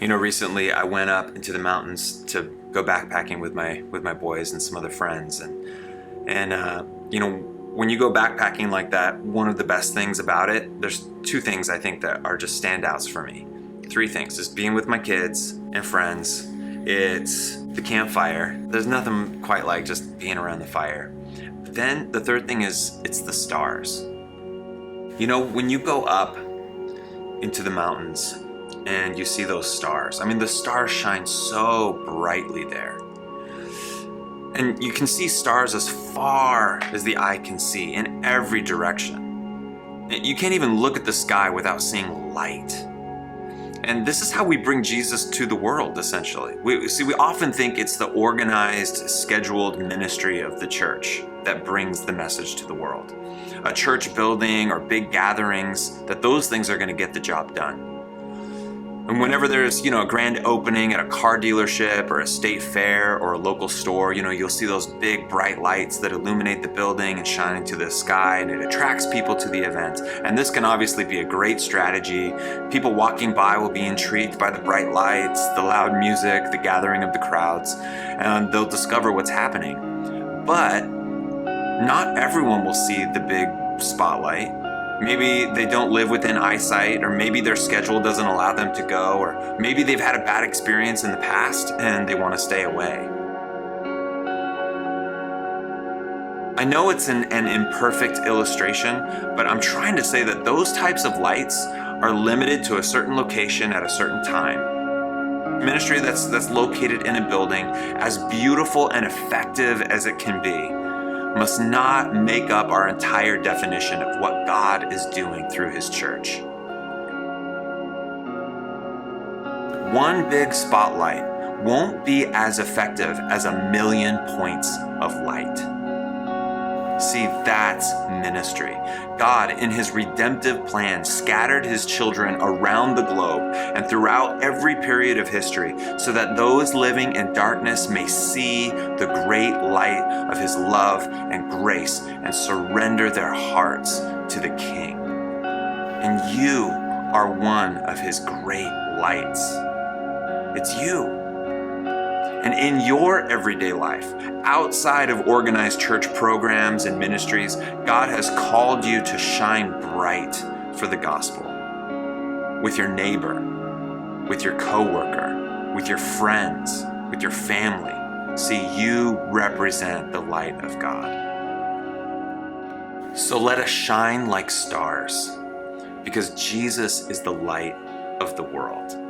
Recently I went up into the mountains to go backpacking with my boys and some other friends, and when you go backpacking like that, one of the best things about it, there's two things I think that are just standouts for me. Three things: is being with my kids and friends. It's the campfire. There's nothing quite like just being around the fire. But then the third thing is it's the stars. When you go up into the mountains and you see those stars, the stars shine so brightly there. And you can see stars as far as the eye can see in every direction. You can't even look at the sky without seeing light. And this is how we bring Jesus to the world, essentially. We often think it's the organized, scheduled ministry of the church that brings the message to the world. A church building or big gatherings, that those things are going to get the job done. And whenever there's, a grand opening at a car dealership or a state fair or a local store, you'll see those big bright lights that illuminate the building and shine into the sky, and it attracts people to the event. And this can obviously be a great strategy. People walking by will be intrigued by the bright lights, the loud music, the gathering of the crowds, and they'll discover what's happening. But not everyone will see the big spotlight. Maybe they don't live within eyesight, or maybe their schedule doesn't allow them to go, or maybe they've had a bad experience in the past and they want to stay away. I know it's an imperfect illustration, but I'm trying to say that those types of lights are limited to a certain location at a certain time. Ministry that's located in a building, as beautiful and effective as it can be, must not make up our entire definition of what God is doing through His church. One big spotlight won't be as effective as a million points of light. See, that's ministry. God, in His redemptive plan, scattered His children around the globe and throughout every period of history so that those living in darkness may see the great light of His love and grace and surrender their hearts to the King. And you are one of His great lights. It's you. And in your everyday life, outside of organized church programs and ministries, God has called you to shine bright for the gospel. With your neighbor, with your coworker, with your friends, with your family. See, you represent the light of God. So let us shine like stars, because Jesus is the light of the world.